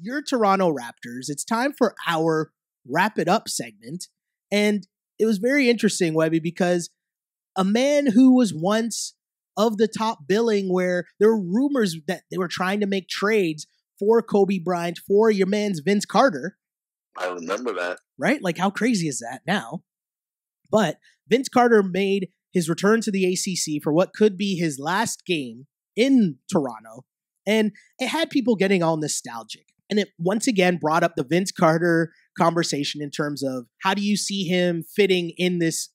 your Toronto Raptors. It's time for our Wrap It Up segment. And it was very interesting, Webby, because a man who was once of the top billing, where there were rumors that they were trying to make trades for Kobe Bryant, for your man's Vince Carter. I remember that. Right? Like, how crazy is that now? But Vince Carter made his return to the ACC for what could be his last game in Toronto. And it had people getting all nostalgic. And it once again brought up the Vince Carter conversation in terms of how do you see him fitting in this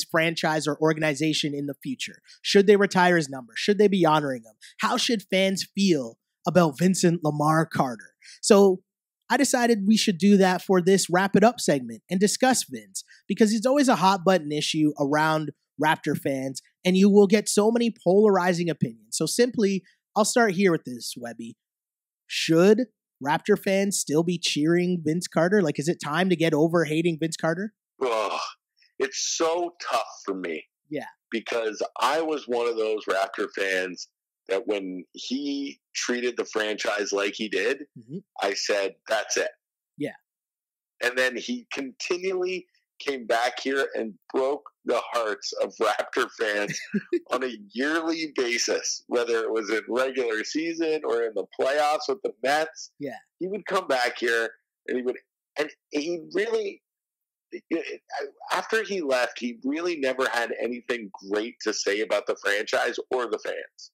franchise or organization in the future? Should they retire his number? Should they be honoring him? How should fans feel about Vincent Lamar Carter? So I decided we should do that for this Wrap It Up segment and discuss Vince, because it's always a hot button issue around Raptor fans, and you will get so many polarizing opinions. So simply, I'll start here with this, Webby. Should Raptor fans still be cheering Vince Carter? Like, is it time to get over hating Vince Carter? Oh, it's so tough for me. Yeah. Because I was one of those Raptor fans that when he treated the franchise like he did, I said, that's it. Yeah. And then he continually came back here and broke the hearts of Raptor fans on a yearly basis, whether it was in regular season or in the playoffs with the Mets. Yeah. He would come back here and he really, after he left, he really never had anything great to say about the franchise or the fans.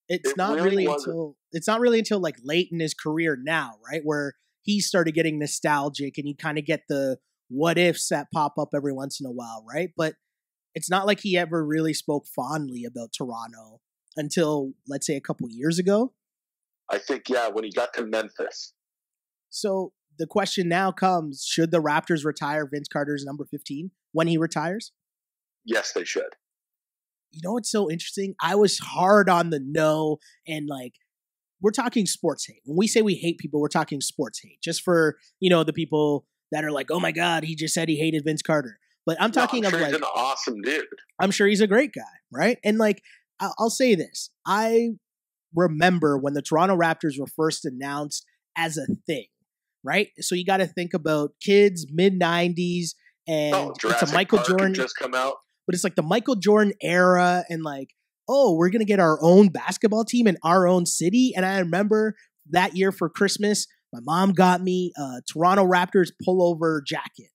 It's not really until like late in his career now, right? Where he started getting nostalgic and you kind of get the what ifs that pop up every once in a while, right? But it's not like he ever really spoke fondly about Toronto until, let's say, a couple years ago. I think, yeah, when he got to Memphis. So the question now comes, should the Raptors retire Vince Carter's number 15 when he retires? Yes, they should. You know what's so interesting? I was hard on the no, and like, we're talking sports hate. When we say we hate people, we're talking sports hate. Just for, the people that are like, oh my God, he just said he hated Vince Carter. But I'm talking I'm sure of he's like, an awesome dude. I'm sure he's a great guy, right? And like, I'll say this. I remember when the Toronto Raptors were first announced as a thing, right? So you got to think about kids, mid-90s, and it's a Michael Jordan. Just come out. But it's like the Michael Jordan era and like, oh, we're going to get our own basketball team in our own city. And I remember that year for Christmas, my mom got me a Toronto Raptors pullover jacket.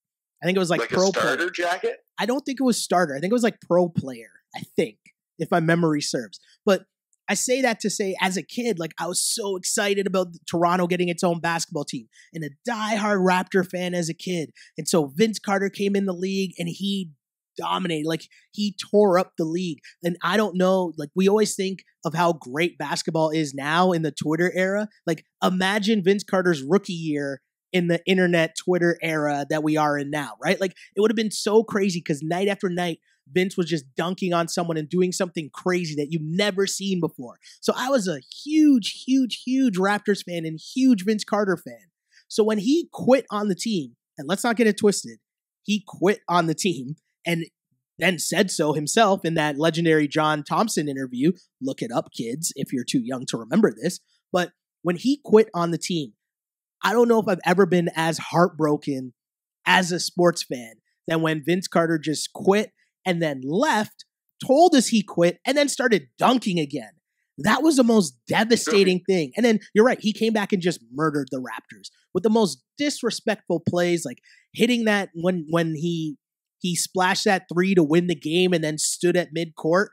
I think it was like pro a starter player jacket? I don't think it was starter. I think it was like pro player, I think, if my memory serves. But I say that to say, as a kid, like I was so excited about Toronto getting its own basketball team and a diehard Raptor fan as a kid. And so Vince Carter came in the league and he dominated, like he tore up the league. And I don't know, like we always think of how great basketball is now in the Twitter era. Like imagine Vince Carter's rookie year in the internet Twitter era that we are in now, right? Like it would have been so crazy because night after night, Vince was just dunking on someone and doing something crazy that you've never seen before. So I was a huge, huge, huge Raptors fan and huge Vince Carter fan. So when he quit on the team, and let's not get it twisted, he quit on the team and then said so himself in that legendary John Thompson interview. Look it up, kids, if you're too young to remember this. But when he quit on the team, I don't know if I've ever been as heartbroken as a sports fan than when Vince Carter just quit and then left, told us he quit, and then started dunking again. That was the most devastating thing. And then, you're right, he came back and just murdered the Raptors with the most disrespectful plays, like hitting that when he splashed that three to win the game and then stood at midcourt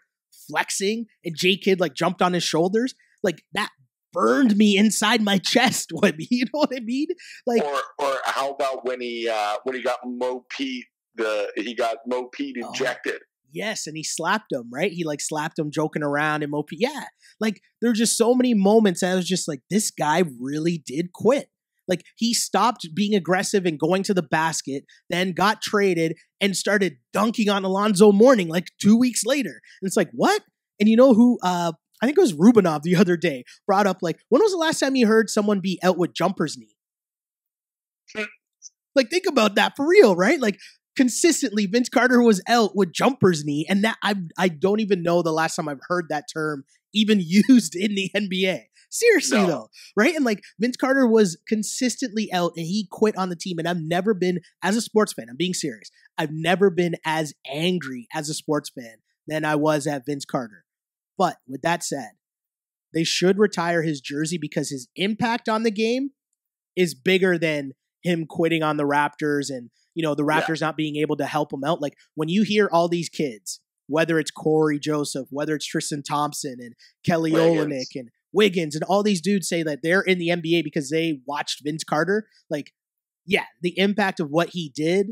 flexing, and J-Kidd like jumped on his shoulders. Like that burned me inside my chest. You know what I mean? Like, or how about when he got Mo Pete, he got Mo Pete injected. Yes, and he slapped him, right? He like slapped him joking around and Mo Pete. Yeah, like there were just so many moments and I was just like, this guy really did quit. Like he stopped being aggressive and going to the basket, then got traded and started dunking on Alonzo Mourning like 2 weeks later. And it's like, what? And you know who, I think it was Rubinov the other day, brought up like, when was the last time you heard someone be out with jumper's knee? Like think about that for real, right? Like consistently Vince Carter was out with jumper's knee. And that I don't even know the last time I've heard that term even used in the NBA. Seriously No. though, right? And like Vince Carter was consistently out and he quit on the team. And I've never been, as a sports fan, I'm being serious, I've never been as angry as a sports fan than I was at Vince Carter. But with that said, they should retire his jersey because his impact on the game is bigger than him quitting on the Raptors and, you know, the Raptors not being able to help him out. Like when you hear all these kids, whether it's Corey Joseph, whether it's Tristan Thompson and Kelly Olynyk and Wiggins and all these dudes say that they're in the NBA because they watched Vince Carter, like, yeah, the impact of what he did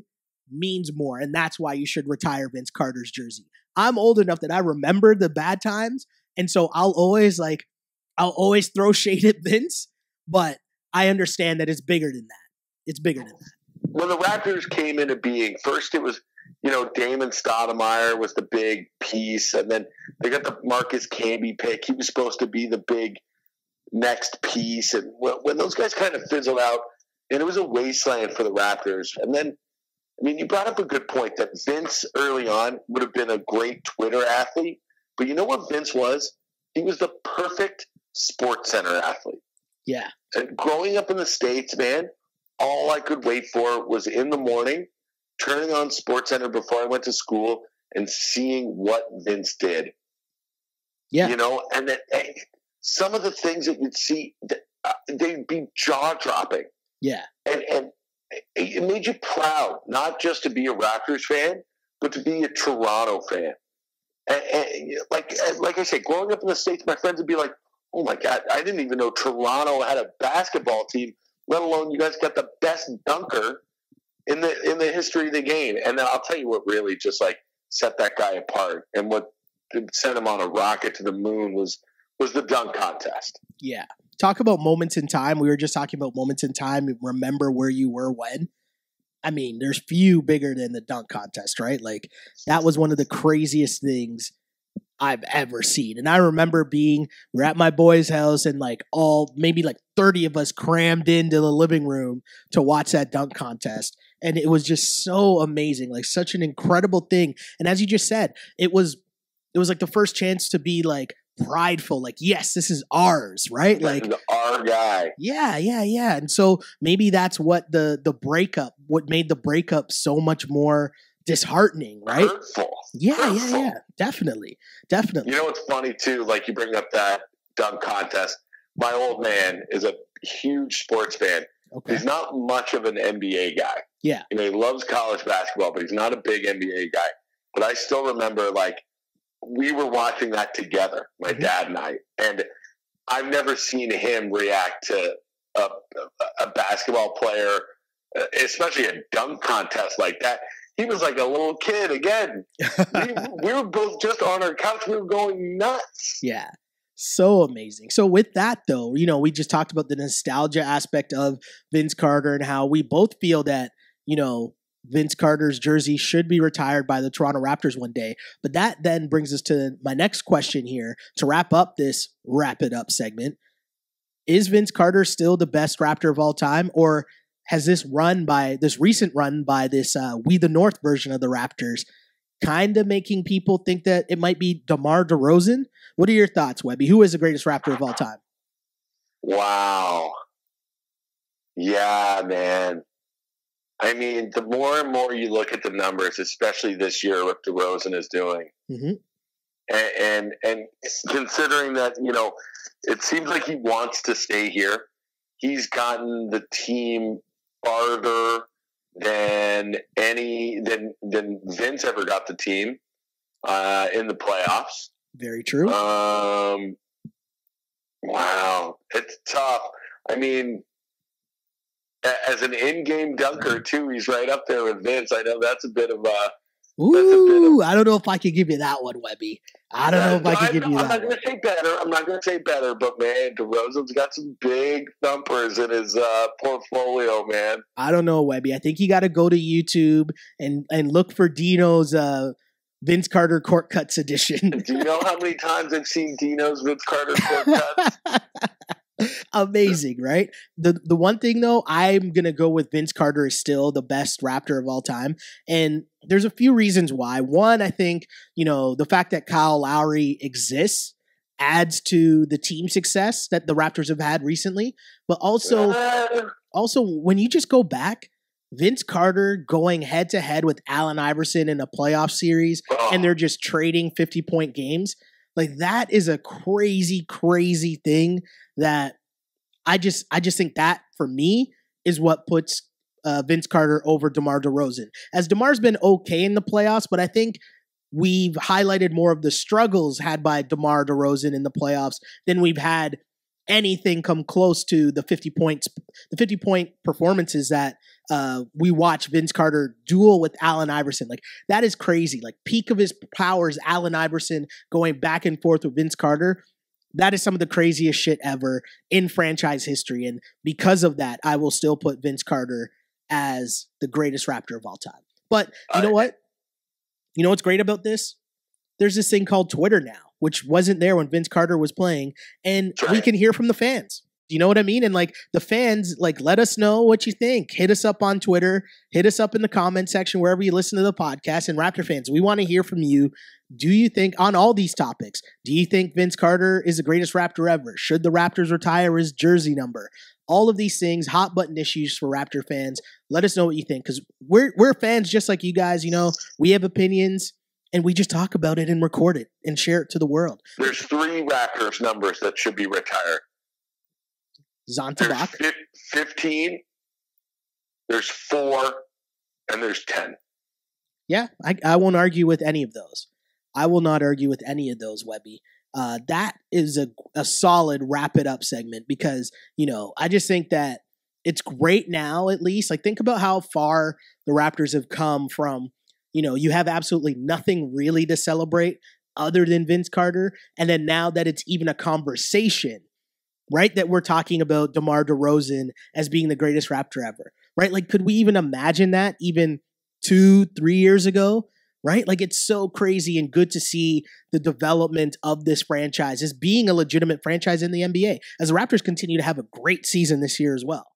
means more. And that's why you should retire Vince Carter's jersey. I'm old enough that I remember the bad times. And so I'll always throw shade at Vince, but I understand that it's bigger than that. It's bigger than that. When the Raptors came into being, first it was, you know, Damon Stoudemire was the big piece, and then they got the Marcus Camby pick. He was supposed to be the big next piece, and when those guys kind of fizzled out, and it was a wasteland for the Raptors. And then, I mean, you brought up a good point that Vince early on would have been a great Twitter athlete, but you know what Vince was? He was the perfect Sports Center athlete. Yeah. And growing up in the States, man, all I could wait for was in the morning, turning on Sports Center before I went to school and seeing what Vince did. Yeah. You know, and then some of the things that you'd see, they'd be jaw-dropping. Yeah. And it made you proud, not just to be a Raptors fan, but to be a Toronto fan. And like I said, growing up in the States, my friends would be like, oh my God, I didn't even know Toronto had a basketball team, let alone you guys got the best dunker in the history of the game. And then I'll tell you what really just like set that guy apart and what sent him on a rocket to the moon was the dunk contest. Yeah. Talk about moments in time. We were just talking about moments in time. Remember where you were when. I mean, there's few bigger than the dunk contest, right? Like that was one of the craziest things I've ever seen. And I remember we're at my boy's house and like maybe 30 of us crammed into the living room to watch that dunk contest. And it was just so amazing, like such an incredible thing. And as you just said, it was like the first chance to be like prideful, like, yes, this is ours, right? Like our guy. Yeah. And so maybe that's what what made the breakup so much more disheartening, right? Hurtful. Yeah. Definitely. You know what's funny too? Like you bring up that dunk contest. My old man is a huge sports fan. Okay. He's not much of an NBA guy. Yeah. You know, he loves college basketball, but he's not a big NBA guy. But I still remember, like, we were watching that together, my dad and I, and I've never seen him react to a basketball player, especially a dunk contest like that. He was like a little kid again. we were both just on our couch. We were going nuts. Yeah. So amazing. So with that though, you know, we just talked about the nostalgia aspect of Vince Carter and how we both feel that, you know, Vince Carter's jersey should be retired by the Toronto Raptors one day. But that then brings us to my next question here to wrap up this Wrap It Up segment. Is Vince Carter still the best Raptor of all time, or has this recent run by this We the North version of the Raptors kind of making people think that it might be DeMar DeRozan? What are your thoughts, Webby? Who is the greatest Raptor of all time? Wow. Yeah, man. I mean, the more and more you look at the numbers, especially this year, what DeRozan is doing, and considering that, you know, it seems like he wants to stay here. He's gotten the team farther than Vince ever got the team in the playoffs. Very true. Wow, it's tough. I mean, as an in-game dunker too, he's right up there with Vince. I know that's a bit of a. I don't know if I could give you that one, Webby. I don't know if I could give you that. I'm not going to say better, but man, DeRozan's got some big thumpers in his portfolio, man. I don't know, Webby. I think you got to go to YouTube and look for Dino's Vince Carter Court Cuts edition. Do you know how many times I've seen Dino's Vince Carter Court Cuts? Amazing, right? The one thing though, I'm gonna go with Vince Carter is still the best Raptor of all time, and there's a few reasons why. One, I think, you know, the fact that Kyle Lowry exists adds to the team success that the Raptors have had recently. But also when you just go back, Vince Carter going head to head with Allen Iverson in a playoff series, and they're just trading 50-point games. Like, that is a crazy, crazy thing that I just think that, for me, is what puts Vince Carter over DeMar DeRozan. As DeMar's been okay in the playoffs, but I think we've highlighted more of the struggles had by DeMar DeRozan in the playoffs than we've had anything come close to the 50-point performances that we watch Vince Carter duel with Allen Iverson. Like, that is crazy. Like, peak of his powers, Allen Iverson going back and forth with Vince Carter. That is some of the craziest shit ever in franchise history. And because of that, I will still put Vince Carter as the greatest Raptor of all time. But you know what? You know what's great about this? There's this thing called Twitter now, which wasn't there when Vince Carter was playing, and we can hear from the fans. Do you know what I mean? And like, the fans, like, let us know what you think. Hit us up on Twitter. Hit us up in the comment section wherever you listen to the podcast. And Raptor fans, we want to hear from you. Do you think, on all these topics, do you think Vince Carter is the greatest Raptor ever? Should the Raptors retire his jersey number? All of these things, hot button issues for Raptor fans. Let us know what you think, because we're fans just like you guys. You know, we have opinions, and we just talk about it and record it and share it to the world. There's 3 Raptors numbers that should be retired. Zonta There's 15, there's 4, and there's 10. Yeah, I won't argue with any of those. I will not argue with any of those, Webby. That is a solid wrap it up segment, because, you know, I just think that it's great now, at least. Like, think about how far the Raptors have come from, you know, you have absolutely nothing really to celebrate other than Vince Carter. And then now that it's even a conversation, right, that we're talking about DeMar DeRozan as being the greatest Raptor ever, right? Like, could we even imagine that even 2-3 years ago? Right? Like, it's so crazy and good to see the development of this franchise as being a legitimate franchise in the NBA, as the Raptors continue to have a great season this year as well.